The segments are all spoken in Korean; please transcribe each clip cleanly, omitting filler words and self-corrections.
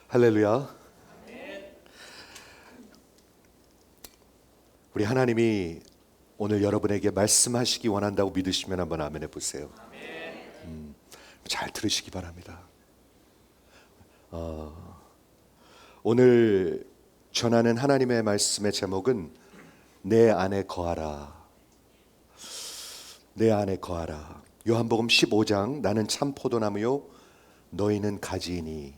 할렐루야. 우리 하나님이 오늘 여러분에게 말씀하시기 원한다고 믿으시면 한번 아멘 해보세요. 잘 들으시기 바랍니다. 오늘 전하는 하나님의 말씀의 제목은 내 안에 거하라. 내 안에 거하라. 요한복음 15장 나는 참 포도나무요 너희는 가지이니.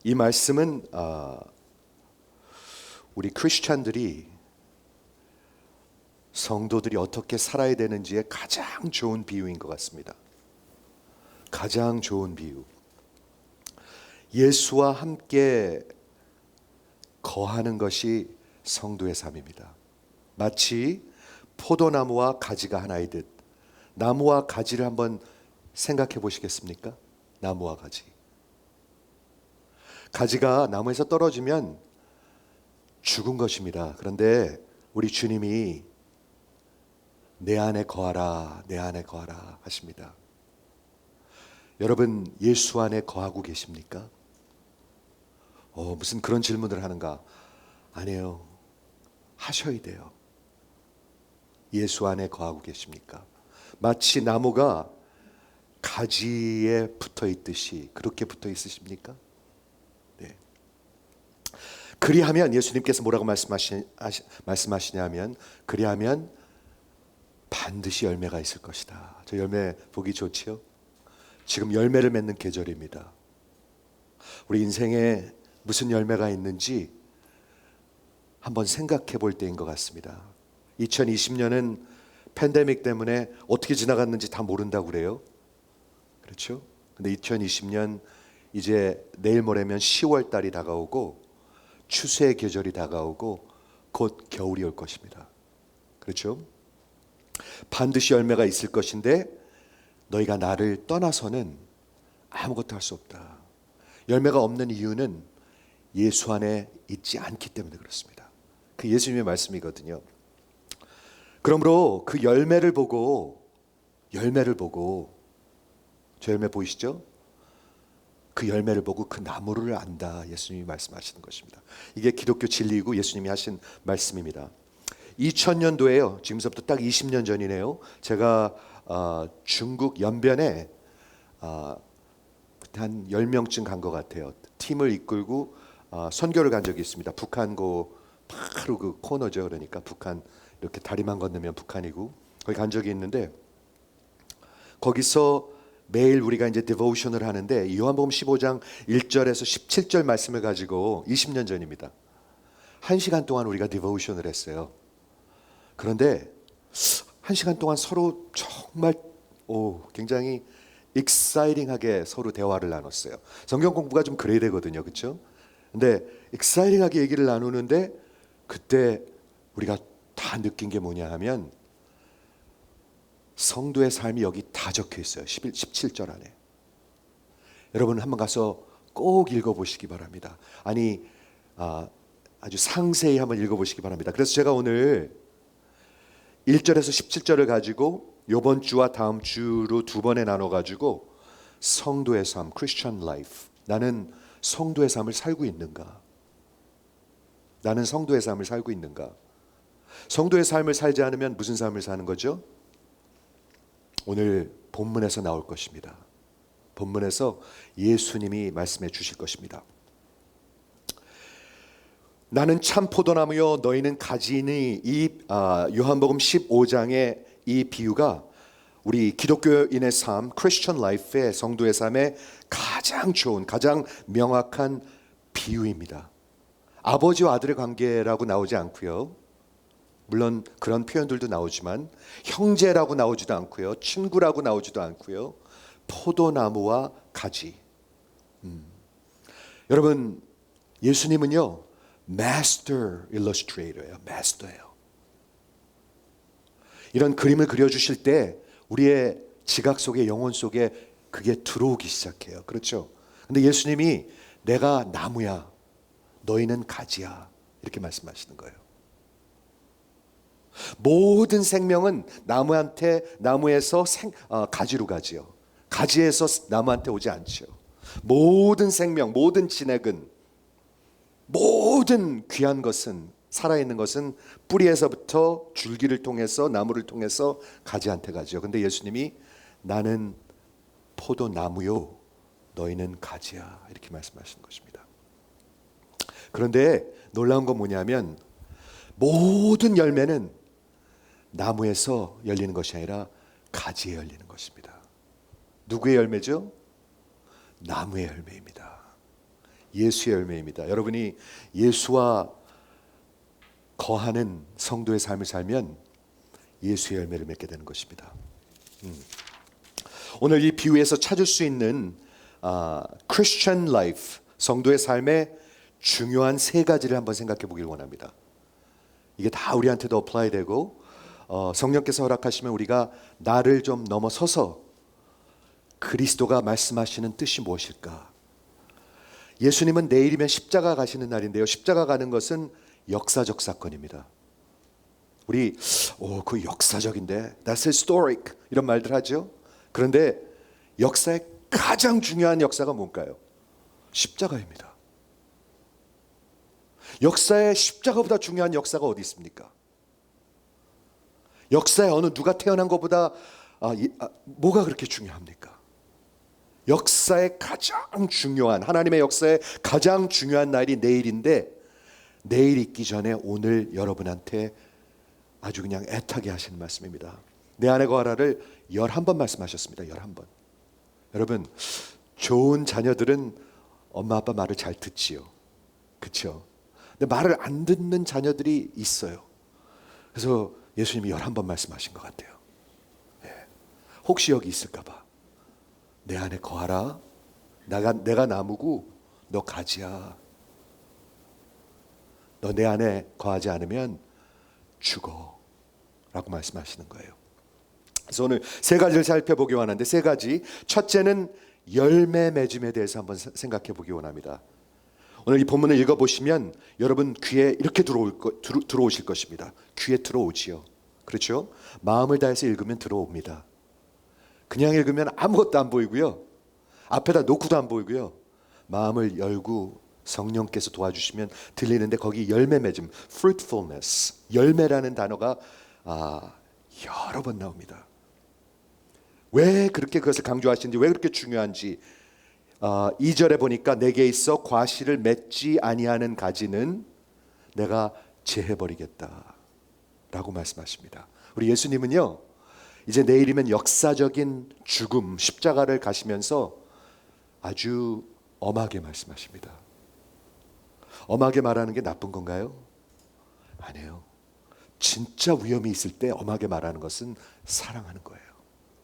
이 말씀은 우리 크리스찬들이 성도들이 어떻게 살아야 되는지에 가장 좋은 비유인 것 같습니다. 가장 좋은 비유. 예수와 함께 거하는 것이 성도의 삶입니다. 마치 포도나무와 가지가 하나이듯 나무와 가지를 한번 생각해 보시겠습니까? 나무와 가지. 가지가 나무에서 떨어지면 죽은 것입니다. 그런데 우리 주님이 내 안에 거하라, 내 안에 거하라 하십니다. 여러분 예수 안에 거하고 계십니까? 무슨 그런 질문을 하는가? 아니에요. 하셔야 돼요. 예수 안에 거하고 계십니까? 마치 나무가 가지에 붙어 있듯이 그렇게 붙어 있으십니까? 네. 그리하면 예수님께서 뭐라고 말씀하시냐면 그리하면 반드시 열매가 있을 것이다. 저 열매 보기 좋지요? 지금 열매를 맺는 계절입니다. 우리 인생에 무슨 열매가 있는지 한번 생각해 볼 때인 것 같습니다. 2020년은 팬데믹 때문에 어떻게 지나갔는지 다 모른다고 그래요. 그렇죠? 근데 2020년 이제 내일 모레면 10월 달이 다가오고 추수의 계절이 다가오고 곧 겨울이 올 것입니다. 그렇죠? 반드시 열매가 있을 것인데 너희가 나를 떠나서는 아무것도 할 수 없다. 열매가 없는 이유는 예수 안에 있지 않기 때문에 그렇습니다. 그 예수님의 말씀이거든요. 그러므로 그 열매를 보고 저 열매 보이시죠? 그 열매를 보고 그 나무를 안다. 예수님이 말씀하시는 것입니다. 이게 기독교 진리이고 예수님이 하신 말씀입니다. 2000년도에요. 지금서부터 딱 20년 전이네요. 제가 중국 연변에 그때 한 10명쯤 간 것 같아요. 팀을 이끌고 선교를 간 적이 있습니다. 북한고 바로 그 코너죠. 그러니까 북한 이렇게 다리만 건너면 북한이고 거기 간 적이 있는데 거기서 매일 우리가 이제 디보셔널을 하는데 요한복음 15장 1절에서 17절 말씀을 가지고 20년 전입니다. 1시간 동안 우리가 디보셔널을 했어요. 그런데 1시간 동안 서로 정말 굉장히 익사이팅하게 서로 대화를 나눴어요. 성경 공부가 좀 그래야 되거든요. 그렇죠? 근데 익사이팅하게 얘기를 나누는데 그때 우리가 다 느낀 게 뭐냐 하면 성도의 삶이 여기 다 적혀 있어요. 17절 안에. 여러분 한번 가서 꼭 읽어보시기 바랍니다. 아니 아주 상세히 한번 읽어보시기 바랍니다. 그래서 제가 오늘 1절에서 17절을 가지고 이번 주와 다음 주로 두 번에 나눠가지고 성도의 삶, Christian life. 나는 성도의 삶을 살고 있는가? 나는 성도의 삶을 살고 있는가? 성도의 삶을 살지 않으면 무슨 삶을 사는 거죠? 오늘 본문에서 나올 것입니다. 본문에서 예수님이 말씀해 주실 것입니다. 나는 참 포도나무요 너희는 가지니. 이 요한복음 15장의 이 비유가 우리 기독교인의 삶, 크리스천 라이프의 성도의 삶에 가장 좋은 가장 명확한 비유입니다. 아버지와 아들의 관계라고 나오지 않고요. 물론 그런 표현들도 나오지만 형제라고 나오지도 않고요. 친구라고 나오지도 않고요. 포도나무와 가지. 여러분 예수님은요 마스터 일러스트레이터예요. 마스터예요. 이런 그림을 그려주실 때 우리의 지각 속에 영혼 속에 그게 들어오기 시작해요. 그렇죠? 근데 예수님이 내가 나무야 너희는 가지야 이렇게 말씀하시는 거예요. 모든 생명은 나무에서 가지로 가지요. 가지에서 나무한테 오지 않죠. 모든 생명, 모든 진액은, 모든 귀한 것은, 살아있는 것은 뿌리에서부터 줄기를 통해서, 나무를 통해서 가지한테 가죠. 근데 예수님이 나는 포도나무요, 너희는 가지야, 이렇게 말씀하시는 것입니다. 그런데 놀라운 건 뭐냐면 모든 열매는 나무에서 열리는 것이 아니라 가지에 열리는 것입니다. 누구의 열매죠? 나무의 열매입니다. 예수의 열매입니다. 여러분이 예수와 거하는 성도의 삶을 살면 예수의 열매를 맺게 되는 것입니다. 오늘 이 비유에서 찾을 수 있는 Christian life, 성도의 삶의 중요한 세 가지를 한번 생각해 보길 원합니다. 이게 다 우리한테도 어플라이 되고 성령께서 허락하시면 우리가 나를 좀 넘어서서 그리스도가 말씀하시는 뜻이 무엇일까? 예수님은 내일이면 십자가 가시는 날인데요. 십자가 가는 것은 역사적 사건입니다. 우리 그 역사적인데 That's historic 이런 말들 하죠. 그런데 역사의 가장 중요한 역사가 뭔가요? 십자가입니다. 역사의 십자가보다 중요한 역사가 어디 있습니까? 역사에 어느 누가 태어난 것보다 뭐가 그렇게 중요합니까? 역사의 가장 중요한, 하나님의 역사의 가장 중요한 날이 내일인데, 내일 있기 전에 오늘 여러분한테 아주 그냥 애타게 하시는 말씀입니다. 내 안에 거하라를 11번 말씀하셨습니다. 11번. 여러분, 좋은 자녀들은 엄마 아빠 말을 잘 듣지요. 그렇죠? 근데 말을 안 듣는 자녀들이 있어요. 그래서 예수님이 11번 말씀하신 것 같아요. 혹시 여기 있을까 봐. 내 안에 거하라. 내가 나무고 너 가지야. 너 내 안에 거하지 않으면 죽어 라고 말씀하시는 거예요. 그래서 오늘 세 가지를 살펴보기 원하는데, 세 가지. 첫째는 열매 맺음에 대해서 한번 생각해 보기 원합니다. 오늘 이 본문을 읽어보시면 여러분 귀에 이렇게 들어오실 것입니다. 귀에 들어오지요. 그렇죠? 마음을 다해서 읽으면 들어옵니다. 그냥 읽으면 아무것도 안 보이고요. 앞에다 놓고도 안 보이고요. 마음을 열고 성령께서 도와주시면 들리는데, 거기 열매 맺음, fruitfulness, 열매라는 단어가 여러 번 나옵니다. 왜 그렇게 그것을 강조하시는지, 왜 그렇게 중요한지 2절에 보니까 내게 있어 과실을 맺지 아니하는 가지는 내가 제해버리겠다 라고 말씀하십니다. 우리 예수님은요, 이제 내일이면 역사적인 죽음, 십자가를 가시면서 아주 엄하게 말씀하십니다. 엄하게 말하는 게 나쁜 건가요? 아니에요. 진짜 위험이 있을 때 엄하게 말하는 것은 사랑하는 거예요.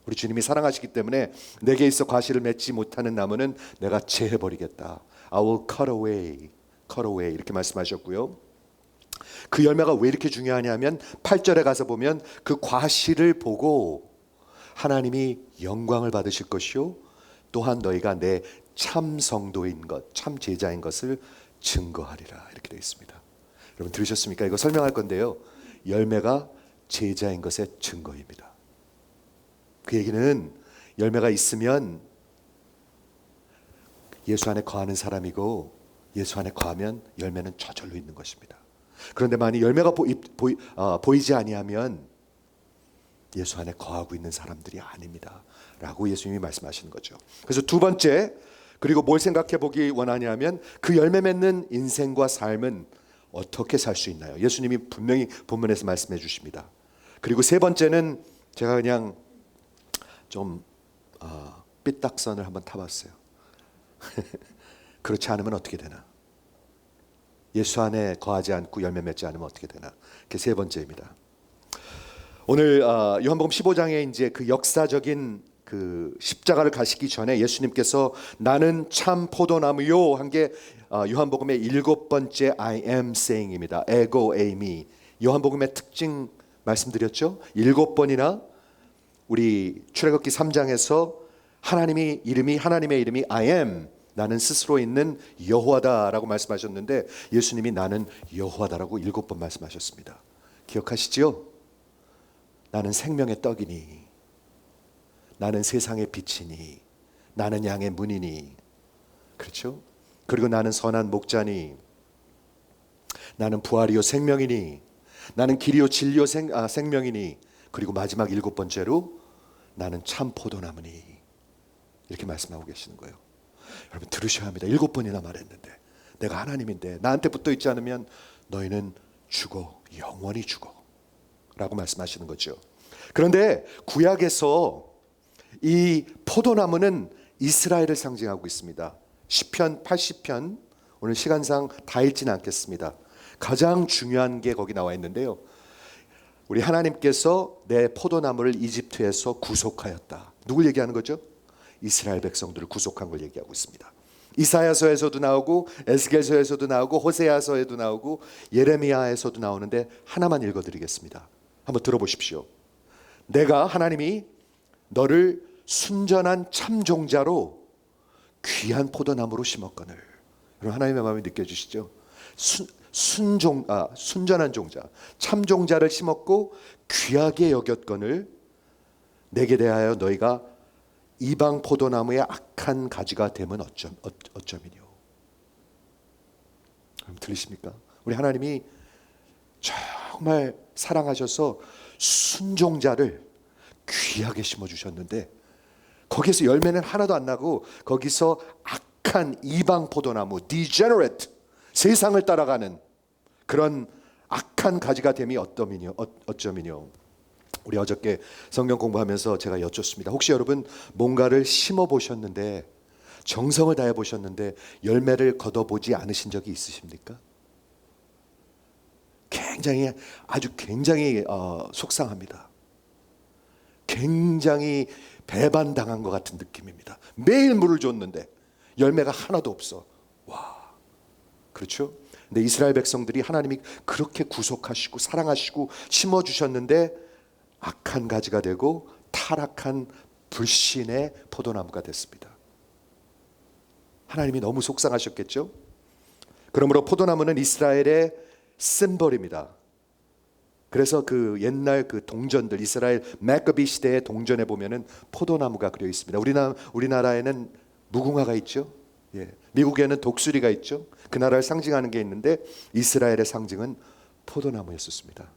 우리 주님이 사랑하시기 때문에 내게 있어 과실을 맺지 못하는 나무는 내가 제해버리겠다. I will cut away 이렇게 말씀하셨고요. 그 열매가 왜 이렇게 중요하냐면 8절에 가서 보면 그 과실을 보고 하나님이 영광을 받으실 것이요 또한 너희가 내 참 성도인 것, 참 제자인 것을 증거하리라, 이렇게 되어 있습니다. 여러분 들으셨습니까? 이거 설명할 건데요, 열매가 제자인 것의 증거입니다. 그 얘기는 열매가 있으면 예수 안에 거하는 사람이고, 예수 안에 거하면 열매는 저절로 있는 것입니다. 그런데 만약 열매가 보이지 아니하면 예수 안에 거하고 있는 사람들이 아닙니다 라고 예수님이 말씀하시는 거죠. 그래서 두 번째, 그리고 뭘 생각해 보기 원하냐면 그 열매 맺는 인생과 삶은 어떻게 살 수 있나요? 예수님이 분명히 본문에서 말씀해 주십니다. 그리고 세 번째는 제가 그냥 좀 삐딱선을 한번 타봤어요. 그렇지 않으면 어떻게 되나? 예수 안에 거하지 않고 열매 맺지 않으면 어떻게 되나? 그게 세 번째입니다. 오늘 요한복음 15장에 이제 그 역사적인 그 십자가를 가시기 전에 예수님께서 나는 참 포도나무요 한 게 요한복음의 7번째 I am saying입니다. 에고 에이미. 요한복음의 특징 말씀드렸죠? 7번이나 우리 출애굽기 3장에서 하나님의 이름이 I am, 나는 스스로 있는 여호와다라고 말씀하셨는데, 예수님이 나는 여호와다라고 7번 말씀하셨습니다. 기억하시지요? 나는 생명의 떡이니, 나는 세상의 빛이니, 나는 양의 문이니, 그렇죠? 그리고 나는 선한 목자니, 나는 부활이요 생명이니, 나는 길이요 진리요 생명이니, 그리고 마지막 7번째로 나는 참 포도나무니, 이렇게 말씀하고 계시는 거예요. 여러분 들으셔야 합니다. 7번이나 말했는데 내가 하나님인데 나한테 붙어 있지 않으면 너희는 죽어, 영원히 죽어 라고 말씀하시는 거죠. 그런데 구약에서 이 포도나무는 이스라엘을 상징하고 있습니다. 시편 80편, 오늘 시간상 다 읽지는 않겠습니다. 가장 중요한 게 거기 나와 있는데요. 우리 하나님께서 내 포도나무를 이집트에서 구속하였다. 누굴 얘기하는 거죠? 이스라엘 백성들을 구속한 걸 얘기하고 있습니다. 이사야서에서도 나오고 에스겔서에서도 나오고 호세아서에도 나오고 예레미야에서도 나오는데 하나만 읽어드리겠습니다. 한번 들어보십시오. 내가 하나님이 너를 순전한 참종자로 귀한 포도나무로 심었거늘. 여러분 하나님의 마음이 느껴지시죠? 순전한 종자, 참종자를 심었고 귀하게 여겼거늘 내게 대하여 너희가 이방 포도나무의 악한 가지가 되면 어쩌미뇨. 여러분 들리십니까? 우리 하나님이 정말 사랑하셔서 순종자를 귀하게 심어주셨는데 거기서 열매는 하나도 안 나고 거기서 악한 이방 포도나무, degenerate, 세상을 따라가는 그런 악한 가지가 됨이 어쩌미뇨. 우리 어저께 성경 공부하면서 제가 여쭙습니다. 혹시 여러분 뭔가를 심어 보셨는데 정성을 다해 보셨는데 열매를 거둬보지 않으신 적이 있으십니까? 굉장히 속상합니다. 굉장히 배반당한 것 같은 느낌입니다. 매일 물을 줬는데 열매가 하나도 없어. 와, 그렇죠? 근데 이스라엘 백성들이 하나님이 그렇게 구속하시고 사랑하시고 심어주셨는데 악한 가지가 되고 타락한 불신의 포도나무가 됐습니다. 하나님이 너무 속상하셨겠죠? 그러므로 포도나무는 이스라엘의 심볼입니다. 그래서 그 옛날 그 동전들, 이스라엘 마카비 시대의 동전에 보면은 포도나무가 그려 있습니다. 우리나라에는 무궁화가 있죠. 예. 미국에는 독수리가 있죠. 그 나라를 상징하는 게 있는데 이스라엘의 상징은 포도나무였었습니다.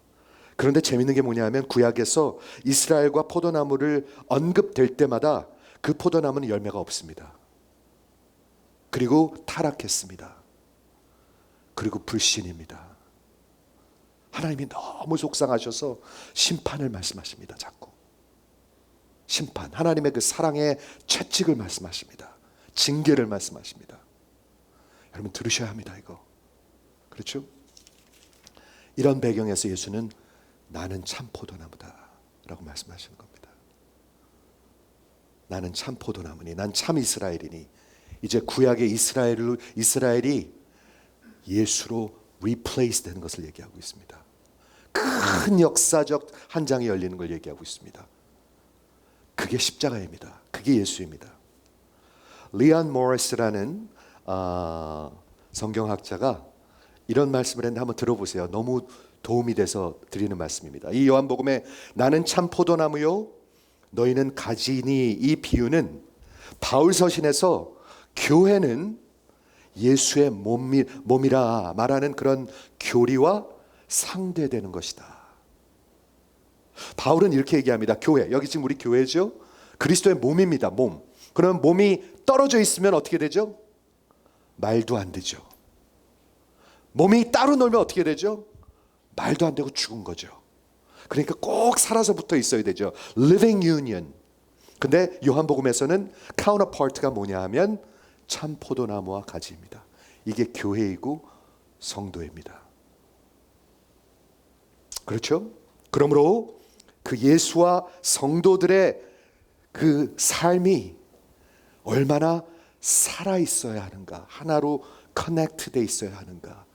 그런데 재밌는 게 뭐냐면 구약에서 이스라엘과 포도나무를 언급될 때마다 그 포도나무는 열매가 없습니다. 그리고 타락했습니다. 그리고 불신입니다. 하나님이 너무 속상하셔서 심판을 말씀하십니다. 자꾸 심판, 하나님의 그 사랑의 채찍을 말씀하십니다. 징계를 말씀하십니다. 여러분 들으셔야 합니다. 이거 그렇죠? 이런 배경에서 예수는 나는 참 포도나무다 라고 말씀하시는 겁니다. 나는 참 포도나무니, 난 참 이스라엘이니. 이제 구약의 이스라엘이 예수로 replace 되는 것을 얘기하고 있습니다. 큰 역사적 한 장이 열리는 걸 얘기하고 있습니다. 그게 십자가입니다. 그게 예수입니다. 리안 모리스라는 성경학자가 이런 말씀을 했는데 한번 들어보세요. 너무 도움이 돼서 드리는 말씀입니다. 이 요한복음에 나는 참 포도나무요 너희는 가지니, 이 비유는 바울 서신에서 교회는 예수의 몸이라 말하는 그런 교리와 상대되는 것이다. 바울은 이렇게 얘기합니다. 교회, 여기 지금 우리 교회죠. 그리스도의 몸입니다. 몸. 그럼 몸이 떨어져 있으면 어떻게 되죠? 말도 안 되죠. 몸이 따로 놀면 어떻게 되죠? 말도 안 되고 죽은 거죠. 그러니까 꼭 살아서 붙어 있어야 되죠. Living union. 근데 요한복음에서는 counterpart가 뭐냐 하면 참 포도나무와 가지입니다. 이게 교회이고 성도입니다. 그렇죠? 그러므로 그 예수와 성도들의 그 삶이 얼마나 살아 있어야 하는가, 하나로 커넥트 돼 있어야 하는가,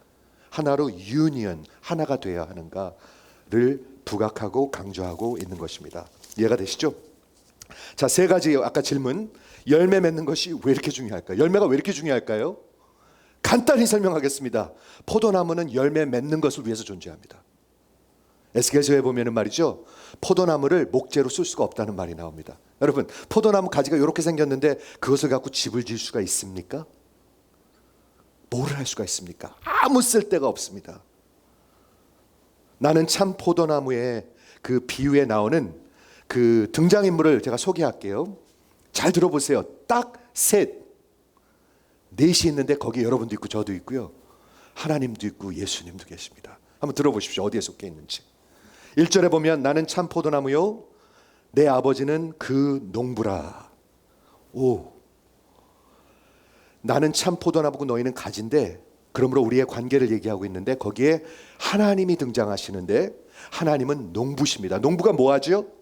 하나로 유니언, 하나가 되어야 하는가를 부각하고 강조하고 있는 것입니다. 이해가 되시죠? 자, 세 가지 아까 질문. 열매 맺는 것이 왜 이렇게 중요할까요? 열매가 왜 이렇게 중요할까요? 간단히 설명하겠습니다. 포도나무는 열매 맺는 것을 위해서 존재합니다. 에스겔서에 보면은 말이죠, 포도나무를 목재로 쓸 수가 없다는 말이 나옵니다. 여러분, 포도나무 가지가 이렇게 생겼는데 그것을 갖고 집을 지을 수가 있습니까? 뭐를 할 수가 있습니까? 아무 쓸데가 없습니다. 나는 참 포도나무의 그 비유에 나오는 그 등장인물을 제가 소개할게요. 잘 들어보세요. 딱 넷이 있는데 거기 여러분도 있고 저도 있고요. 하나님도 있고 예수님도 계십니다. 한번 들어보십시오. 어디에 속해 있는지. 1절에 보면 나는 참 포도나무요 내 아버지는 그 농부라. 오, 나는 참 포도나무고 너희는 가지인데, 그러므로 우리의 관계를 얘기하고 있는데 거기에 하나님이 등장하시는데 하나님은 농부십니다. 농부가 뭐 하죠?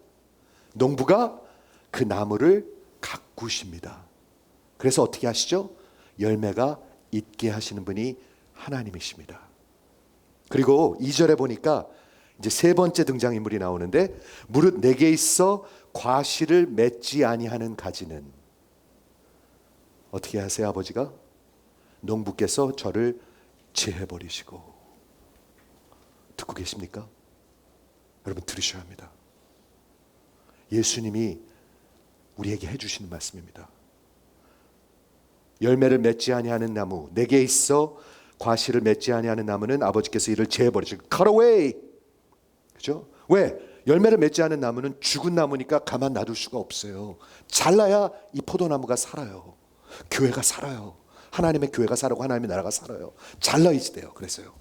농부가 그 나무를 가꾸십니다. 그래서 어떻게 하시죠? 열매가 있게 하시는 분이 하나님이십니다. 그리고 2절에 보니까 이제 세 번째 등장인물이 나오는데 무릇 내게 있어 과실을 맺지 아니하는 가지는, 어떻게 하세요? 아버지가 농부께서 저를 제해버리시고. 듣고 계십니까? 여러분 들으셔야 합니다. 예수님이 우리에게 해주시는 말씀입니다. 열매를 맺지 아니하는 나무, 내게 있어 과실을 맺지 아니하는 나무는 아버지께서 이를 제해버리시고 cut away. 그죠? 왜? 열매를 맺지 않은 나무는 죽은 나무니까 가만 놔둘 수가 없어요. 잘라야 이 포도나무가 살아요. 교회가 살아요. 하나님의 교회가 살고 하나님의 나라가 살아요. 잘라야지 돼요. 그래서요.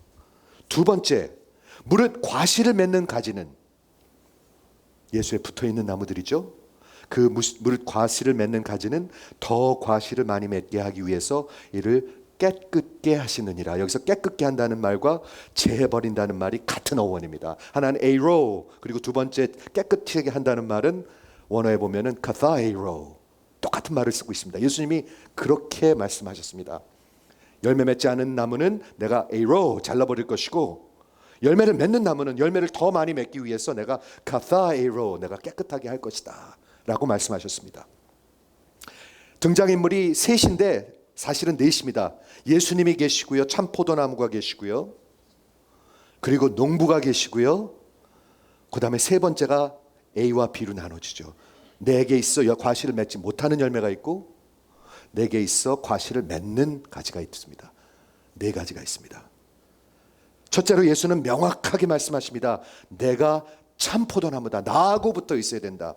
두 번째, 무릇 과실을 맺는 가지는, 예수에 붙어있는 나무들이죠. 그 무릇 과실을 맺는 가지는 더 과실을 많이 맺게 하기 위해서 이를 깨끗게 하시느니라. 여기서 깨끗게 한다는 말과 제해버린다는 말이 같은 어원입니다. 하나는 에이로, 그리고 두 번째 깨끗하게 한다는 말은 원어에 보면은 카타에이로, 똑같은 말을 쓰고 있습니다. 예수님이 그렇게 말씀하셨습니다. 열매 맺지 않은 나무는 내가 에이로 잘라버릴 것이고, 열매를 맺는 나무는 열매를 더 많이 맺기 위해서 내가 카타에이로, 내가 깨끗하게 할 것이다 라고 말씀하셨습니다. 등장인물이 셋인데 사실은 넷입니다. 예수님이 계시고요, 참 포도나무가 계시고요, 그리고 농부가 계시고요, 그 다음에 세 번째가 A와 B로 나눠지죠. 내게 있어 과실을 맺지 못하는 열매가 있고 내게 있어 과실을 맺는 가지가 있습니다. 네 가지가 있습니다. 첫째로 예수는 명확하게 말씀하십니다. 내가 참 포도나무다. 나하고 붙어 있어야 된다.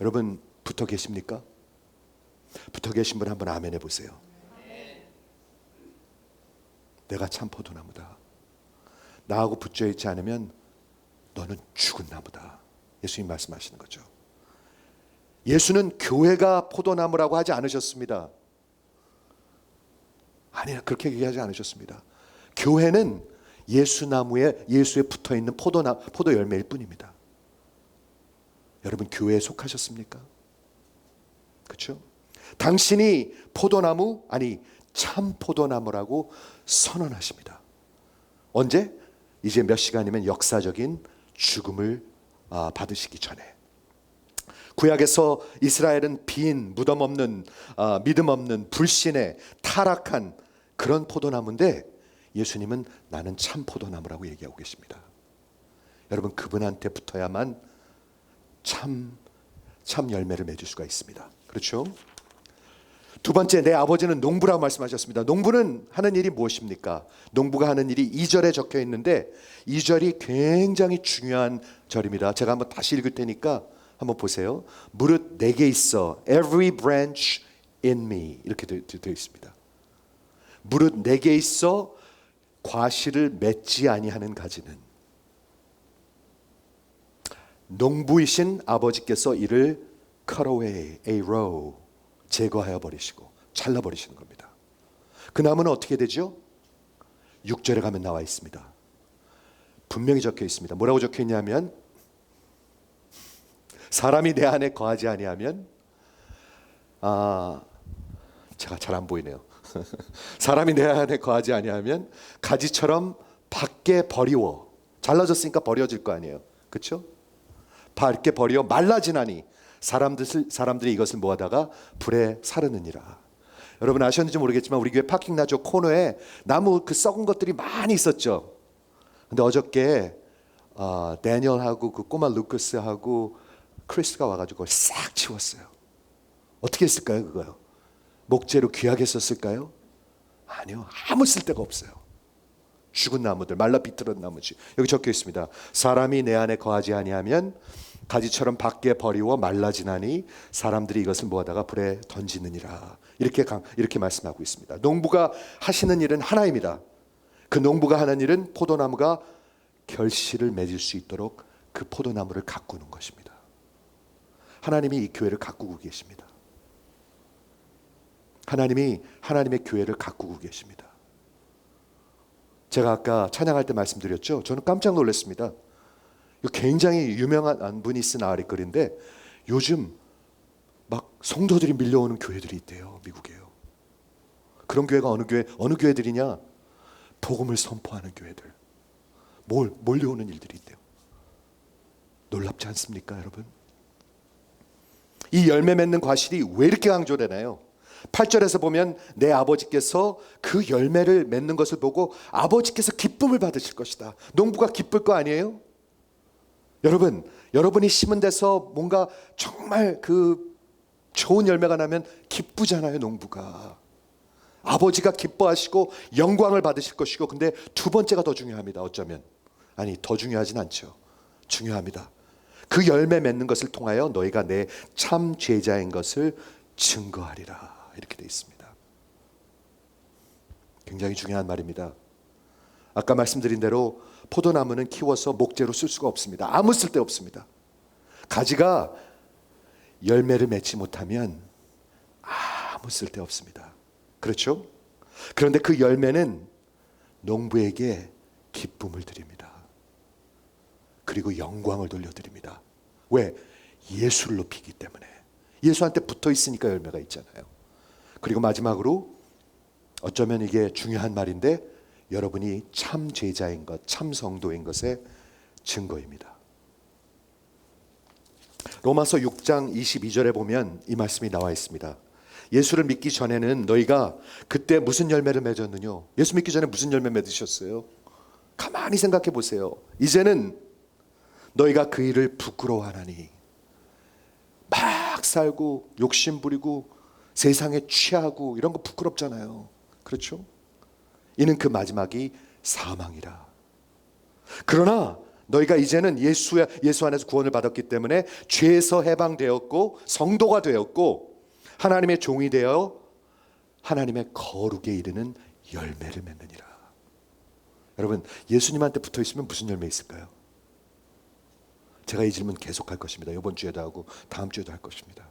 여러분 붙어 계십니까? 붙어 계신 분 한번 아멘 해보세요. 내가 참 포도나무다. 나하고 붙어 있지 않으면 너는 죽은 나무다. 예수님 말씀하시는 거죠. 예수는 교회가 포도나무라고 하지 않으셨습니다. 아니야, 그렇게 얘기하지 않으셨습니다. 교회는 예수에 붙어 있는 포도 열매일 뿐입니다. 여러분 교회에 속하셨습니까? 그렇죠? 당신이 포도나무, 아니 참 포도나무라고 선언하십니다. 언제? 이제 몇 시간이면 역사적인 죽음을 받으시기 전에. 구약에서 이스라엘은 빈, 무덤 없는, 믿음 없는, 불신의 타락한 그런 포도나무인데 예수님은 나는 참 포도나무라고 얘기하고 계십니다. 여러분 그분한테 붙어야만 참 열매를 맺을 수가 있습니다. 그렇죠? 두 번째, 내 아버지는 농부라고 말씀하셨습니다. 농부는 하는 일이 무엇입니까? 농부가 하는 일이 2절에 적혀 있는데 2절이 굉장히 중요한 절입니다. 제가 한번 다시 읽을 테니까 한번 보세요. 무릇 내게 있어 every branch in me, 이렇게 되어 있습니다. 무릇 내게 있어 과실을 맺지 아니하는 가지는, 농부이신 아버지께서 이를 cut away, a row, 제거하여 버리시고 잘라 버리시는 겁니다. 그 나무는 어떻게 되죠? 6절에 가면 나와 있습니다. 분명히 적혀 있습니다. 뭐라고 적혀 있냐면 사람이 내 안에 거하지 아니하면, 제가 잘 안 보이네요. 사람이 내 안에 거하지 아니하면 가지처럼 밖에 버리워, 잘라졌으니까 버려질 거 아니에요. 그렇죠? 밖에 버려 말라지나니 사람들이 이것을 모아다가 불에 사르느니라. 여러분 아셨는지 모르겠지만 우리 교회 파킹나죠 코너에 나무 그 썩은 것들이 많이 있었죠. 근데 어저께 데니얼하고 그 꼬마 루커스하고 크리스가 와가지고 싹 치웠어요. 어떻게 했을까요? 그거요? 목재로 귀하게 썼을까요? 아니요, 아무 쓸데가 없어요. 죽은 나무들, 말라 비틀은 나무지. 여기 적혀 있습니다. 사람이 내 안에 거하지 아니하면 가지처럼 밖에 버리워 말라지나니 사람들이 이것을 모아다가 불에 던지느니라. 이렇게 말씀하고 있습니다. 농부가 하시는 일은 하나입니다. 그 농부가 하는 일은 포도나무가 결실을 맺을 수 있도록 그 포도나무를 가꾸는 것입니다. 하나님이 이 교회를 가꾸고 계십니다. 하나님이 하나님의 교회를 가꾸고 계십니다. 제가 아까 찬양할 때 말씀드렸죠. 저는 깜짝 놀랐습니다. 굉장히 유명한 분이 쓴 아리글인데 요즘 막 성도들이 밀려오는 교회들이 있대요. 미국에요. 그런 교회가 어느 교회들이냐? 복음을 선포하는 교회들. 몰려오는 일들이 있대요. 놀랍지 않습니까, 여러분? 이 열매 맺는 과실이 왜 이렇게 강조되나요? 8절에서 보면 내 아버지께서 그 열매를 맺는 것을 보고 아버지께서 기쁨을 받으실 것이다. 농부가 기쁠 거 아니에요? 여러분이 심은 데서 뭔가 정말 그 좋은 열매가 나면 기쁘잖아요, 농부가. 아버지가 기뻐하시고 영광을 받으실 것이고, 근데 두 번째가 더 중요합니다. 어쩌면 더 중요하진 않죠. 중요합니다. 그 열매 맺는 것을 통하여 너희가 내 참 제자인 것을 증거하리라. 이렇게 되어 있습니다. 굉장히 중요한 말입니다. 아까 말씀드린 대로 포도나무는 키워서 목재로 쓸 수가 없습니다. 아무 쓸데 없습니다. 가지가 열매를 맺지 못하면 아무 쓸데 없습니다. 그렇죠? 그런데 그 열매는 농부에게 기쁨을 드립니다. 그리고 영광을 돌려드립니다. 왜? 예수를 높이기 때문에. 예수한테 붙어 있으니까 열매가 있잖아요. 그리고 마지막으로 어쩌면 이게 중요한 말인데 여러분이 참 제자인 것, 참 성도인 것의 증거입니다. 로마서 6장 22절에 보면 이 말씀이 나와 있습니다. 예수를 믿기 전에는 너희가 그때 무슨 열매를 맺었느냐? 예수 믿기 전에 무슨 열매 맺으셨어요? 가만히 생각해 보세요. 이제는 너희가 그 일을 부끄러워하나니 막 살고 욕심 부리고 세상에 취하고 이런 거 부끄럽잖아요. 그렇죠? 이는 그 마지막이 사망이라. 그러나 너희가 이제는 예수 안에서 구원을 받았기 때문에 죄에서 해방되었고 성도가 되었고 하나님의 종이 되어 하나님의 거룩에 이르는 열매를 맺느니라. 여러분, 예수님한테 붙어 있으면 무슨 열매 있을까요? 제가 이 질문 계속 할 것입니다. 이번 주에도 하고 다음 주에도 할 것입니다.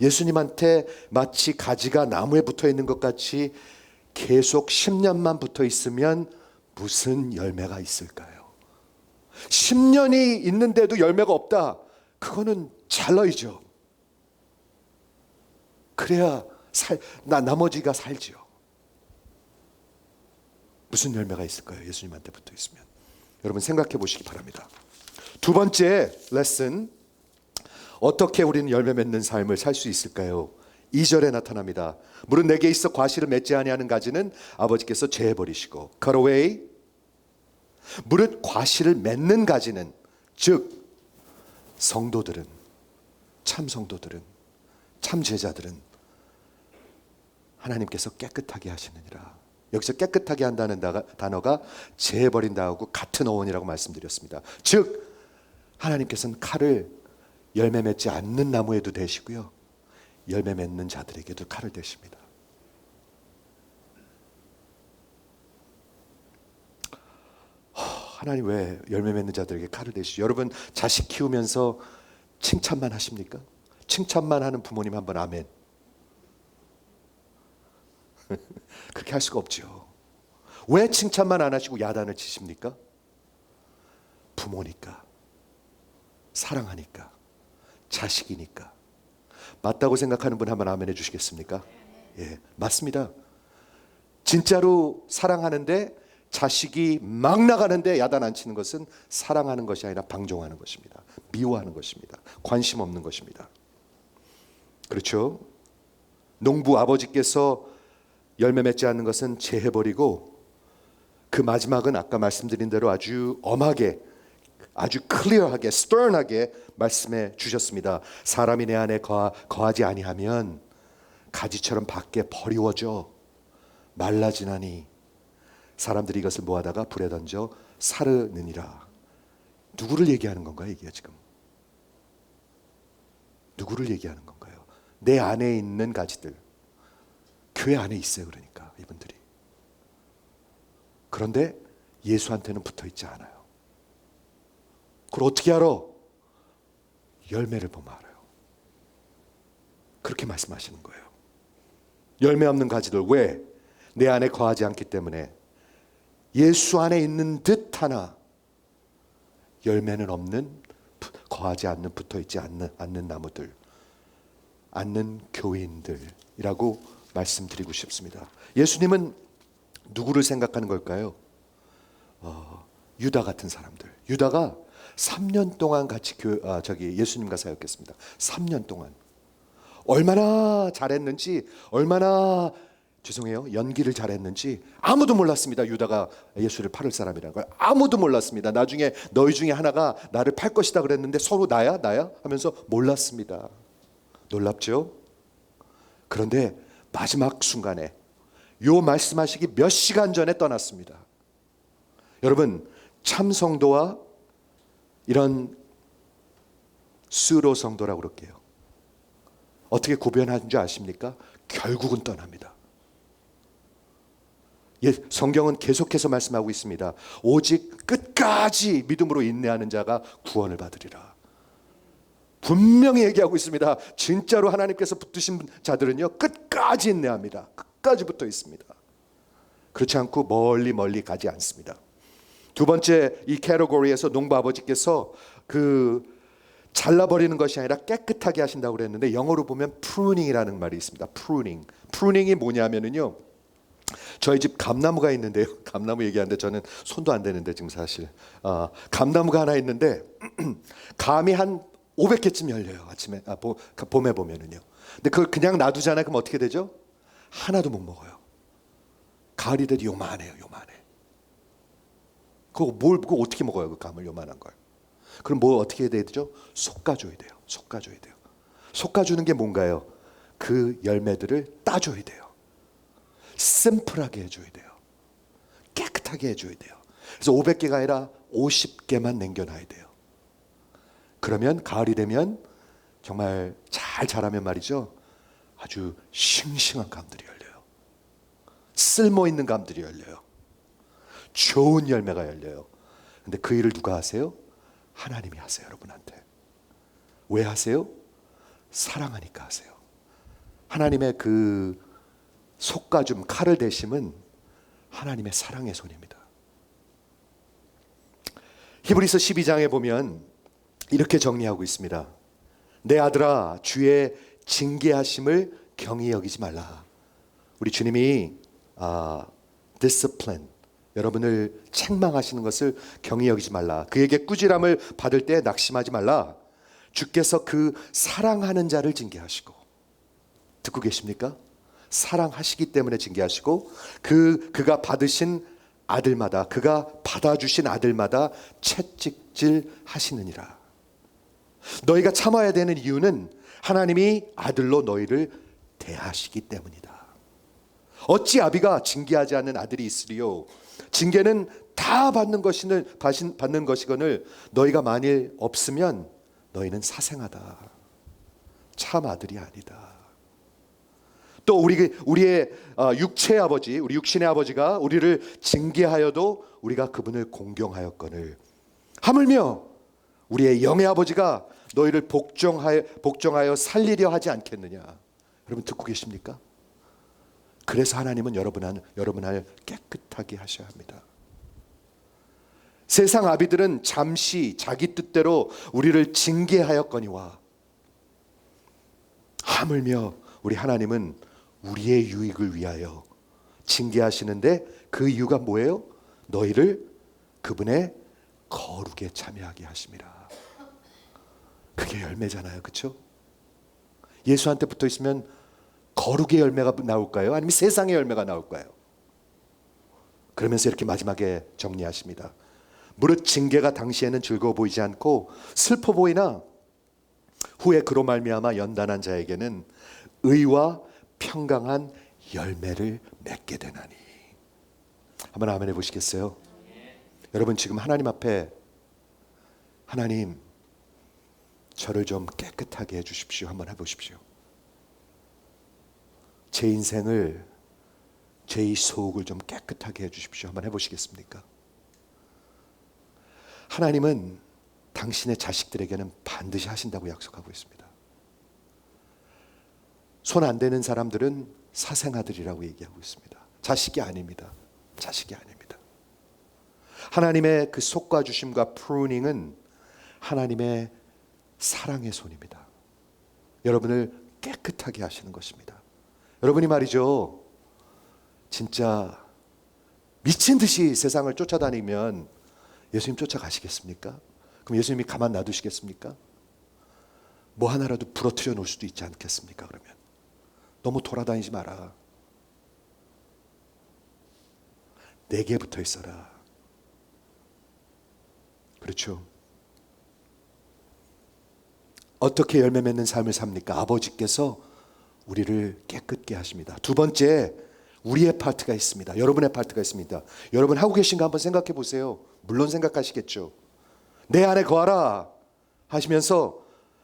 예수님한테 마치 가지가 나무에 붙어 있는 것 같이 계속 10년만 붙어 있으면 무슨 열매가 있을까요? 10년이 있는데도 열매가 없다. 그거는 잘라이죠. 그래야 나머지가 살지요. 무슨 열매가 있을까요? 예수님한테 붙어 있으면. 여러분 생각해 보시기 바랍니다. 두 번째 레슨, 어떻게 우리는 열매 맺는 삶을 살 수 있을까요? 2절에 나타납니다. 물은 내게 있어 과실을 맺지 아니하는 가지는 아버지께서 제해버리시고 cut away. 무릇 과실을 맺는 가지는, 즉 성도들은, 참 성도들은, 참 제자들은 하나님께서 깨끗하게 하시느니라. 여기서 깨끗하게 한다는 단어가 제해버린다 하고 같은 어원이라고 말씀드렸습니다. 즉 하나님께서는 칼을 열매 맺지 않는 나무에도 대시고요, 열매 맺는 자들에게도 칼을 대십니다. 하나님 왜 열매 맺는 자들에게 칼을 대시죠? 여러분 자식 키우면서 칭찬만 하십니까? 칭찬만 하는 부모님 한번 아멘. 그렇게 할 수가 없죠. 왜 칭찬만 안 하시고 야단을 치십니까? 부모니까, 사랑하니까, 자식이니까. 맞다고 생각하는 분 한번 아멘 해주시겠습니까? 예, 맞습니다. 진짜로 사랑하는데 자식이 막 나가는데 야단 안 치는 것은 사랑하는 것이 아니라 방종하는 것입니다. 미워하는 것입니다. 관심 없는 것입니다. 그렇죠? 농부 아버지께서 열매 맺지 않는 것은 제해버리고, 그 마지막은 아까 말씀드린 대로 아주 엄하게, 아주 클리어하게, 스턴하게 말씀해 주셨습니다. 사람이 내 안에 거하지 아니하면 가지처럼 밖에 버리워져 말라지나니 사람들이 이것을 모아다가 불에 던져 사르느니라. 누구를 얘기하는 건가요, 이게 지금? 누구를 얘기하는 건가요? 내 안에 있는 가지들. 교회 안에 있어요, 그러니까 이분들이. 그런데 예수한테는 붙어 있지 않아요. 그걸 어떻게 알아? 열매를 보면 알아요. 그렇게 말씀하시는 거예요. 열매 없는 가지들. 왜? 내 안에 거하지 않기 때문에. 예수 안에 있는 듯 하나 열매는 없는, 거하지 않는, 붙어 있지 않는 나무들, 않는 교인들이라고 말씀드리고 싶습니다. 예수님은 누구를 생각하는 걸까요? 유다 같은 사람들. 유다가 3년 동안 같이 예수님과 사역했습니다. 3년 동안. 얼마나 잘했는지, 얼마나 연기를 잘했는지 아무도 몰랐습니다. 유다가 예수를 팔을 사람이라는 걸 아무도 몰랐습니다. 나중에 너희 중에 하나가 나를 팔 것이다 그랬는데 서로 나야 하면서 몰랐습니다. 놀랍죠? 그런데 마지막 순간에 요 말씀하시기 몇 시간 전에 떠났습니다. 여러분, 참 성도와 이런 수로 성도라고 그럴게요. 어떻게 구별하는 줄 아십니까? 결국은 떠납니다. 성경은 계속해서 말씀하고 있습니다. 오직 끝까지 믿음으로 인내하는 자가 구원을 받으리라. 분명히 얘기하고 있습니다. 진짜로 하나님께서 붙드신 자들은요, 끝까지 인내합니다. 끝까지 붙어 있습니다. 그렇지 않고 멀리 가지 않습니다. 두 번째, 이 캐러고리에서 농부 아버지께서 잘라버리는 것이 아니라 깨끗하게 하신다고 그랬는데, 영어로 보면 프루닝이라는 말이 있습니다. 프루닝이 뭐냐면요, 저희 집 감나무가 있는데요. 감나무 얘기하는데 저는 손도 안 대는데 지금 사실 감나무가 하나 있는데 감이 한 500개쯤 열려요. 아침에 봄에 보면은요. 근데 그걸 그냥 놔두잖아요. 그럼 어떻게 되죠? 하나도 못 먹어요. 가을이 돼도 요만해요. 그거 어떻게 먹어요? 그 감을 요만한 걸. 그럼 뭐 어떻게 해야 되죠? 솎아줘야 돼요. 솎아주는 게 뭔가요? 그 열매들을 따줘야 돼요. 심플하게 해줘야 돼요. 깨끗하게 해줘야 돼요. 그래서 500개가 아니라 50개만 남겨놔야 돼요. 그러면 가을이 되면 정말 잘 자라면 말이죠, 아주 싱싱한 감들이 열려요. 쓸모있는 감들이 열려요. 좋은 열매가 열려요. 근데 그 일을 누가 하세요? 하나님이 하세요. 여러분한테. 왜 하세요? 사랑하니까 하세요. 하나님의 그 솎아줌, 칼을 대심은 하나님의 사랑의 손입니다. 히브리서 12장에 보면 이렇게 정리하고 있습니다. 내 아들아, 주의 징계하심을 경히 여기지 말라. 우리 주님이 discipline, 여러분을 책망하시는 것을 경히 여기지 말라. 그에게 꾸지람을 받을 때 낙심하지 말라. 주께서 그 사랑하는 자를 징계하시고, 듣고 계십니까? 사랑하시기 때문에 징계하시고, 그가 받으신 아들마다, 그가 받아주신 아들마다 채찍질 하시느니라. 너희가 참아야 되는 이유는 하나님이 아들로 너희를 대하시기 때문이다. 어찌 아비가 징계하지 않는 아들이 있으리요? 징계는 다 받는 것이거늘 너희가 만일 없으면 너희는 사생하다. 참 아들이 아니다. 또 우리의 육체의 아버지, 우리 육신의 아버지가 우리를 징계하여도 우리가 그분을 공경하였거늘 하물며 우리의 영의 아버지가 너희를 복종하여 살리려 하지 않겠느냐. 여러분 듣고 계십니까? 그래서 하나님은 여러분을 깨끗하게 하셔야 합니다. 세상 아비들은 잠시 자기 뜻대로 우리를 징계하였거니와 하물며 우리 하나님은 우리의 유익을 위하여 징계하시는데, 그 이유가 뭐예요? 너희를 그분의 거룩에 참여하게 하심이라. 그게 열매잖아요. 그렇죠? 예수한테 붙어 있으면 거룩의 열매가 나올까요? 아니면 세상의 열매가 나올까요? 그러면서 이렇게 마지막에 정리하십니다. 무릇 징계가 당시에는 즐거워 보이지 않고 슬퍼 보이나 후에 그로 말미암아 연단한 자에게는 의와 평강한 열매를 맺게 되나니. 한번 아멘 해보시겠어요? 여러분 지금 하나님 앞에 하나님 저를 좀 깨끗하게 해주십시오 한번 해보십시오. 제 인생을 제 이 속을 좀 깨끗하게 해주십시오 한번 해보시겠습니까? 하나님은 당신의 자식들에게는 반드시 하신다고 약속하고 있습니다. 손 안 대는 사람들은 사생아들이라고 얘기하고 있습니다. 자식이 아닙니다. 자식이 아닙니다. 하나님의 그 속과주심과 프루닝은 하나님의 사랑의 손입니다. 여러분을 깨끗하게 하시는 것입니다. 여러분이 말이죠, 진짜 미친 듯이 세상을 쫓아다니면 예수님 쫓아가시겠습니까? 그럼 예수님이 가만 놔두시겠습니까? 뭐 하나라도 부러뜨려 놓을 수도 있지 않겠습니까? 그러면 너무 돌아다니지 마라. 내게 붙어 있어라. 그렇죠? 어떻게 열매 맺는 삶을 삽니까? 아버지께서 우리를 깨끗게 하십니다. 두 번째, 우리의 파트가 있습니다. 여러분의 파트가 있습니다. 여러분 하고 계신가 한번 생각해 보세요. 물론 생각하시겠죠. 내 안에 거하라 하시면서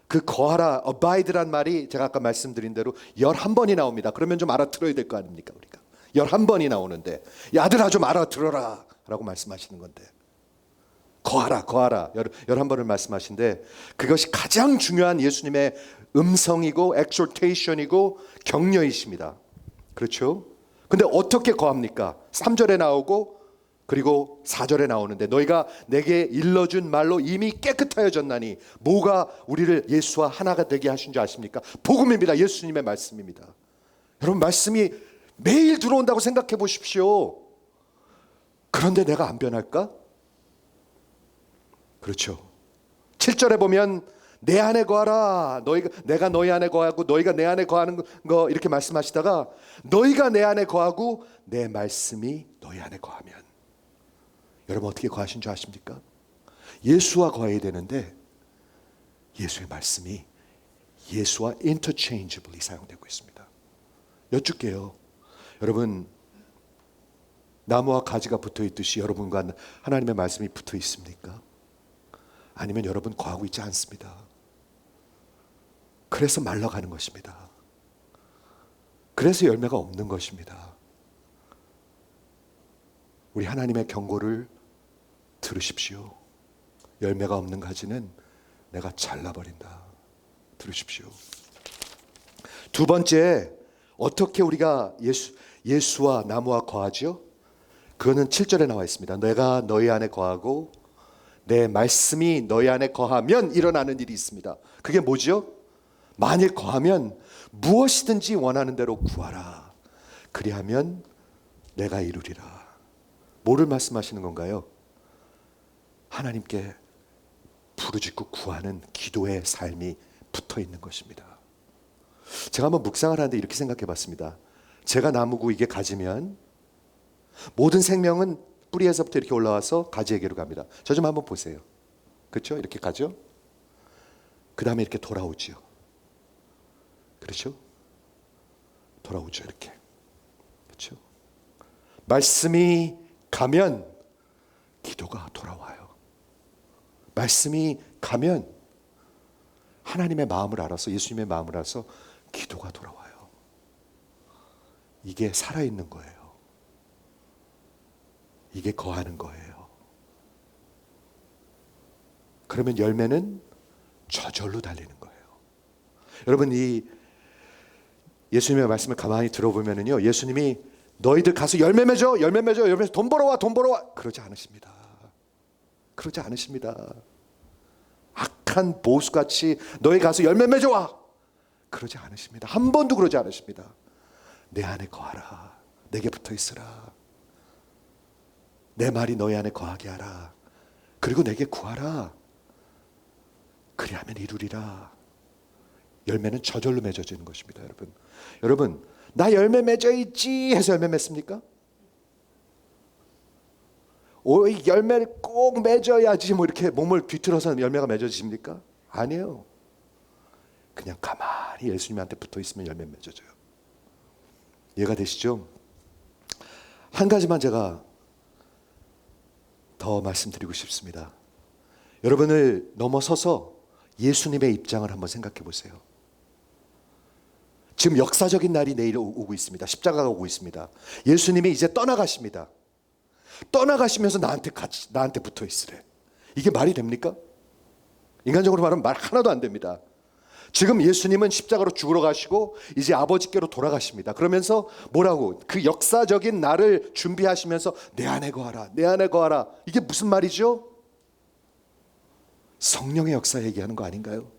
그 거하라, abide란 말이 제가 아까 말씀드린 대로 11번이 나옵니다. 그러면 좀 알아들어야 될 거 아닙니까? 우리가 11번이 나오는데 야, 아들아 좀 알아들어라 라고 말씀하시는 건데, 거하라 거하라 11번을 말씀하신데, 그것이 가장 중요한 예수님의 음성이고 exhortation이고 격려이십니다. 그렇죠? 근데 어떻게 거합니까? 3절에 나오고 그리고 4절에 나오는데, 너희가 내게 일러준 말로 이미 깨끗하여졌나니. 뭐가 우리를 예수와 하나가 되게 하신 줄 아십니까? 복음입니다. 예수님의 말씀입니다. 여러분 말씀이 매일 들어온다고 생각해 보십시오. 그런데 내가 안 변할까? 그렇죠. 7절에 보면 내 안에 거하라. 내가 너희 안에 거하고 너희가 내 안에 거하는 거 이렇게 말씀하시다가, 너희가 내 안에 거하고 내 말씀이 너희 안에 거하면. 여러분 어떻게 거하신 줄 아십니까? 예수와 거해야 되는데 예수의 말씀이 예수와 interchangeably 사용되고 있습니다. 여쭙게요. 여러분 나무와 가지가 붙어 있듯이 여러분과 하나님의 말씀이 붙어 있습니까? 아니면 여러분 거하고 있지 않습니다. 그래서 말라가는 것입니다. 그래서 열매가 없는 것입니다. 우리 하나님의 경고를 들으십시오. 열매가 없는 가지는 내가 잘라버린다. 들으십시오. 두 번째, 어떻게 우리가 예수와 나무와 거하죠? 그거는 7절에 나와 있습니다. 내가 너희 안에 거하고 내 말씀이 너희 안에 거하면 일어나는 일이 있습니다. 그게 뭐죠? 만일 거하면 무엇이든지 원하는 대로 구하라. 그리하면 내가 이루리라. 뭐를 말씀하시는 건가요? 하나님께 부르짖고 구하는 기도의 삶이 붙어 있는 것입니다. 제가 한번 묵상을 하는데 이렇게 생각해 봤습니다. 제가 나무고 이게 가지면 모든 생명은 뿌리에서부터 이렇게 올라와서 가지에게로 갑니다. 저 좀 한번 보세요. 그렇죠? 이렇게 가죠? 그 다음에 이렇게 돌아오죠. 그렇죠? 돌아오죠. 이렇게. 그렇죠? 말씀이 가면 기도가 돌아와요. 말씀이 가면 하나님의 마음을 알아서, 예수님의 마음을 알아서 기도가 돌아와요. 이게 살아있는 거예요. 이게 거하는 거예요. 그러면 열매는 저절로 달리는 거예요. 여러분 이 예수님의 말씀을 가만히 들어보면요, 예수님이 너희들 가서 열매 맺어, 열매 맺어, 열매 맺어, 돈 벌어와, 돈 벌어와, 그러지 않으십니다. 그러지 않으십니다. 악한 보수같이 너희 가서 열매 맺어와, 그러지 않으십니다. 한 번도 그러지 않으십니다. 내 안에 거하라. 내게 붙어 있으라. 내 말이 너희 안에 거하게 하라. 그리고 내게 구하라. 그리하면 이루리라. 열매는 저절로 맺어지는 것입니다. 여러분 나 열매 맺어 있지 해서 열매 맺습니까? 열매를 꼭 맺어야지 뭐 이렇게 몸을 뒤틀어서 열매가 맺어집니까? 아니에요. 그냥 가만히 예수님한테 붙어 있으면 열매 맺어져요. 이해가 되시죠? 한 가지만 제가 더 말씀드리고 싶습니다. 여러분을 넘어서서 예수님의 입장을 한번 생각해 보세요. 지금 역사적인 날이 내일 오고 있습니다. 십자가가 오고 있습니다. 예수님이 이제 떠나가십니다. 떠나가시면서 나한테 붙어 있으래. 이게 말이 됩니까? 인간적으로 말하면 말 하나도 안 됩니다. 지금 예수님은 십자가로 죽으러 가시고 이제 아버지께로 돌아가십니다. 그러면서 뭐라고? 그 역사적인 날을 준비하시면서 내 안에 거하라, 내 안에 거하라. 이게 무슨 말이죠? 성령의 역사 얘기하는 거 아닌가요?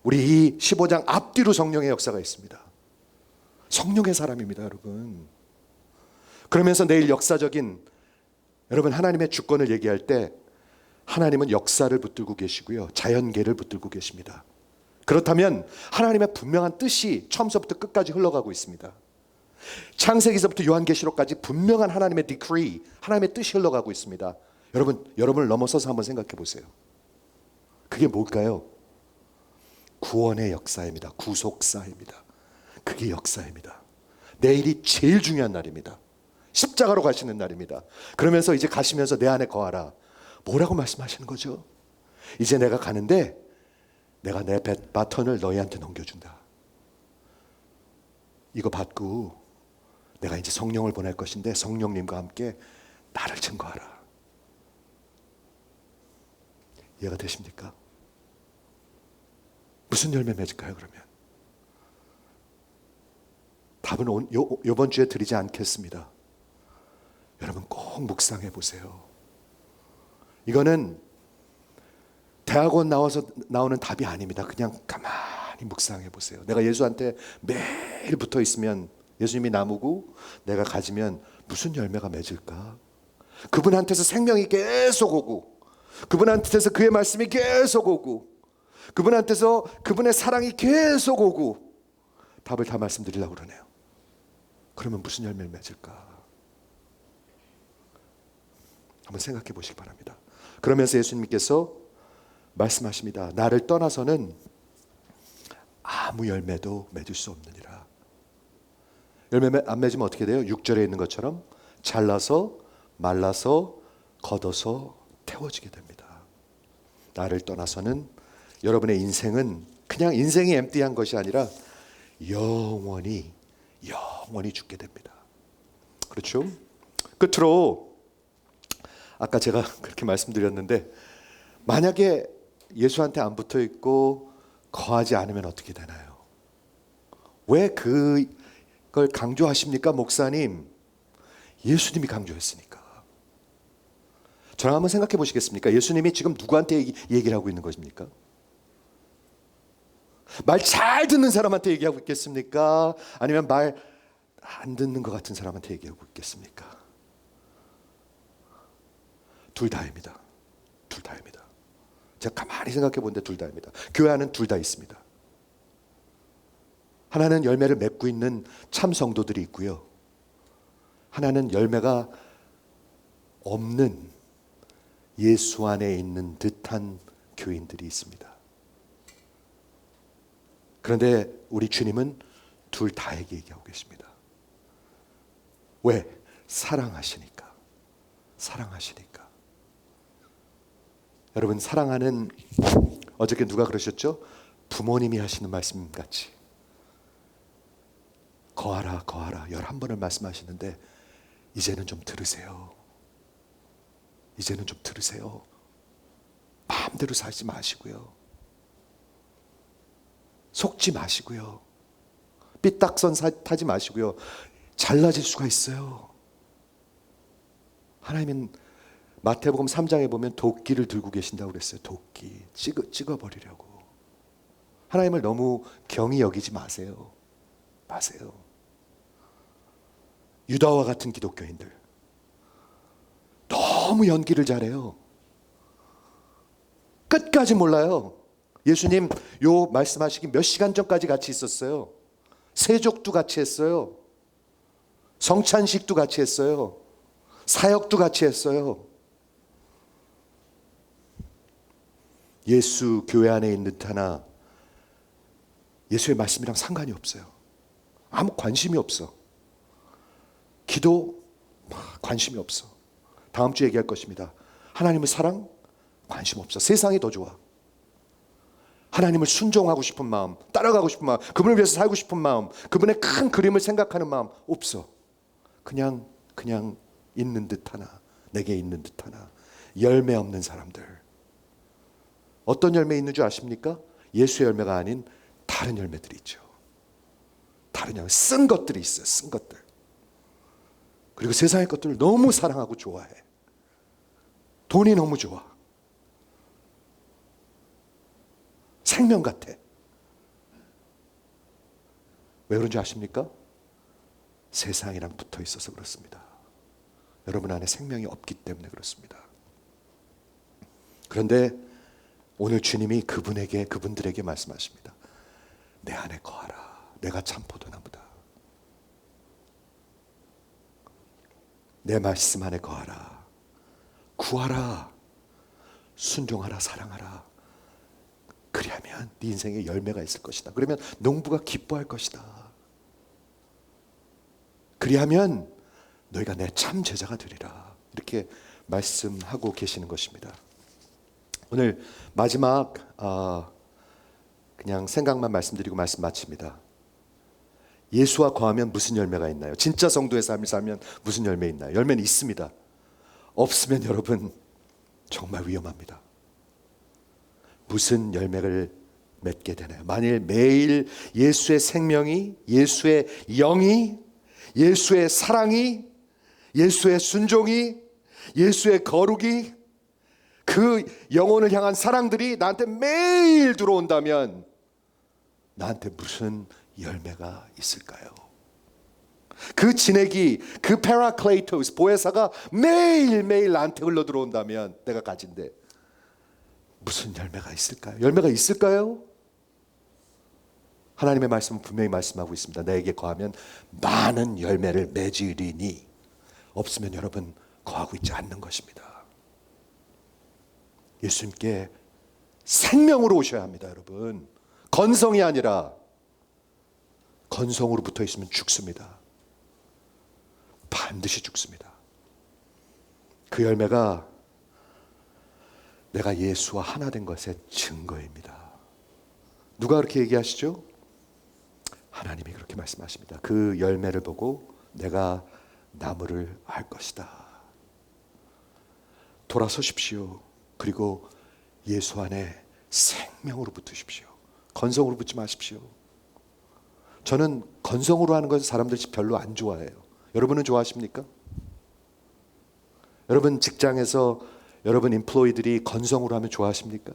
우리 이 15장 앞뒤로 성령의 역사가 있습니다. 성령의 사람입니다, 여러분. 그러면서 내일 역사적인, 여러분, 하나님의 주권을 얘기할 때 하나님은 역사를 붙들고 계시고요, 자연계를 붙들고 계십니다. 그렇다면 하나님의 분명한 뜻이 처음서부터 끝까지 흘러가고 있습니다. 창세기서부터 요한계시록까지 분명한 하나님의 디크리, 하나님의 뜻이 흘러가고 있습니다. 여러분을 넘어서서 한번 생각해 보세요. 그게 뭘까요? 구원의 역사입니다. 구속사입니다. 그게 역사입니다. 내일이 제일 중요한 날입니다. 십자가로 가시는 날입니다. 그러면서 이제 가시면서 내 안에 거하라. 뭐라고 말씀하시는 거죠? 이제 내가 가는데 내가 내 바톤을 너희한테 넘겨준다. 이거 받고 내가 이제 성령을 보낼 것인데 성령님과 함께 나를 증거하라. 이해가 되십니까? 무슨 열매 맺을까요, 그러면? 답은 이번 주에 드리지 않겠습니다. 여러분 꼭 묵상해 보세요. 이거는 대학원 나와서 나오는 답이 아닙니다. 그냥 가만히 묵상해 보세요. 내가 예수한테 매일 붙어 있으면, 예수님이 나무고 내가 가지면 무슨 열매가 맺을까? 그분한테서 생명이 계속 오고, 그분한테서 그의 말씀이 계속 오고, 그분한테서 그분의 사랑이 계속 오고, 답을 다 말씀드리려고 그러네요. 그러면 무슨 열매를 맺을까? 한번 생각해 보시기 바랍니다. 그러면서 예수님께서 말씀하십니다. 나를 떠나서는 아무 열매도 맺을 수 없느니라. 열매 안 맺으면 어떻게 돼요? 6절에 있는 것처럼 잘라서 말라서 걷어서 태워지게 됩니다. 나를 떠나서는 여러분의 인생은 그냥 인생이 엠티한 것이 아니라 영원히 죽게 됩니다. 그렇죠? 끝으로 아까 제가 그렇게 말씀드렸는데, 만약에 예수한테 안 붙어 있고 거하지 않으면 어떻게 되나요? 왜 그걸 강조하십니까, 목사님? 예수님이 강조했으니까. 저랑 한번 생각해 보시겠습니까? 예수님이 지금 누구한테 얘기를 하고 있는 것입니까? 말 잘 듣는 사람한테 얘기하고 있겠습니까? 아니면 말 안 듣는 것 같은 사람한테 얘기하고 있겠습니까? 둘 다입니다. 둘 다입니다. 제가 가만히 생각해 보는데 둘 다입니다. 교회 안은 둘 다 있습니다. 하나는 열매를 맺고 있는 참 성도들이 있고요, 하나는 열매가 없는 예수 안에 있는 듯한 교인들이 있습니다. 그런데 우리 주님은 둘 다에게 얘기하고 계십니다. 왜? 사랑하시니까. 사랑하시니까. 여러분, 사랑하는, 어저께 누가 그러셨죠? 부모님이 하시는 말씀 같이 거하라 거하라 11번을 말씀하시는데, 이제는 좀 들으세요. 이제는 좀 들으세요. 마음대로 살지 마시고요, 속지 마시고요, 삐딱선 타지 마시고요. 잘나질 수가 있어요. 하나님은 마태복음 3장에 보면 도끼를 들고 계신다고 그랬어요. 도끼 찍어버리려고. 하나님을 너무 경히 여기지 마세요. 마세요. 유다와 같은 기독교인들 너무 연기를 잘해요. 끝까지 몰라요. 예수님 요 말씀하시기 몇 시간 전까지 같이 있었어요. 세족도 같이 했어요. 성찬식도 같이 했어요. 사역도 같이 했어요. 예수 교회 안에 있는 듯 하나 예수의 말씀이랑 상관이 없어요. 아무 관심이 없어. 기도 관심이 없어. 다음 주에 얘기할 것입니다. 하나님의 사랑 관심 없어. 세상이 더 좋아. 하나님을 순종하고 싶은 마음, 따라가고 싶은 마음, 그분을 위해서 살고 싶은 마음, 그분의 큰 그림을 생각하는 마음 없어. 그냥 있는 듯 하나, 내게 있는 듯 하나. 열매 없는 사람들. 어떤 열매 있는 줄 아십니까? 예수의 열매가 아닌 다른 열매들이 있죠. 다른 열매, 쓴 것들이 있어요. 쓴 것들. 그리고 세상의 것들을 너무 사랑하고 좋아해. 돈이 너무 좋아. 생명 같아. 왜 그런지 아십니까? 세상이랑 붙어 있어서 그렇습니다. 여러분 안에 생명이 없기 때문에 그렇습니다. 그런데 오늘 주님이 그분들에게 말씀하십니다. 내 안에 거하라. 내가 참 포도나무다. 내 말씀 안에 거하라. 구하라. 순종하라. 사랑하라. 그리하면 네 인생에 열매가 있을 것이다. 그러면 농부가 기뻐할 것이다. 그리하면 너희가 내 참 제자가 되리라. 이렇게 말씀하고 계시는 것입니다. 오늘 마지막 그냥 생각만 말씀드리고 말씀 마칩니다. 예수와 거하면 무슨 열매가 있나요? 진짜 성도의 삶을 살면 무슨 열매 있나요? 열매는 있습니다. 없으면 여러분 정말 위험합니다. 무슨 열매를 맺게 되나요? 만일 매일 예수의 생명이, 예수의 영이, 예수의 사랑이, 예수의 순종이, 예수의 거룩이, 그 영혼을 향한 사랑들이 나한테 매일 들어온다면 나한테 무슨 열매가 있을까요? 그 진액이, 그 페라클레이토스, 보혜사가 매일매일 나한테 흘러 들어온다면 내가 가진데 무슨 열매가 있을까요? 열매가 있을까요? 하나님의 말씀은 분명히 말씀하고 있습니다. 나에게 거하면 많은 열매를 맺으리니. 없으면 여러분 거하고 있지 않는 것입니다. 예수님께 생명으로 오셔야 합니다. 여러분 건성이 아니라, 건성으로 붙어 있으면 죽습니다. 반드시 죽습니다. 그 열매가 내가 예수와 하나 된 것의 증거입니다. 누가 그렇게 얘기하시죠? 하나님이 그렇게 말씀하십니다. 그 열매를 보고 내가 나무를 알 것이다. 돌아서십시오. 그리고 예수 안에 생명으로 붙으십시오. 건성으로 붙지 마십시오. 저는 건성으로 하는 것을 사람들이 별로 안 좋아해요. 여러분은 좋아하십니까? 여러분 직장에서 여러분 인플로이들이 건성으로 하면 좋아하십니까?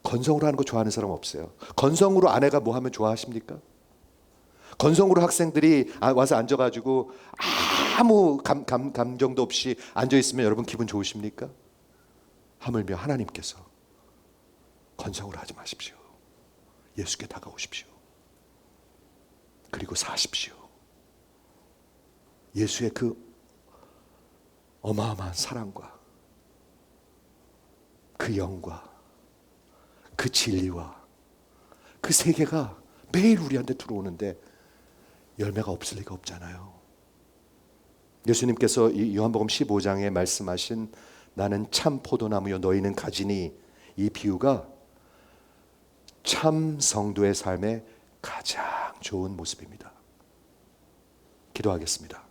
건성으로 하는 거 좋아하는 사람 없어요. 건성으로 아내가 뭐 하면 좋아하십니까? 건성으로 학생들이 와서 앉아가지고 아무 감정도 없이 앉아있으면 여러분 기분 좋으십니까? 하물며 하나님께서 건성으로 하지 마십시오. 예수께 다가오십시오. 그리고 사십시오. 예수의 그 어마어마한 사랑과 그 영과 그 진리와 그 세계가 매일 우리한테 들어오는데 열매가 없을 리가 없잖아요. 예수님께서 이 요한복음 15장에 말씀하신 나는 참 포도나무요 너희는 가지니, 이 비유가 참 성도의 삶의 가장 좋은 모습입니다. 기도하겠습니다.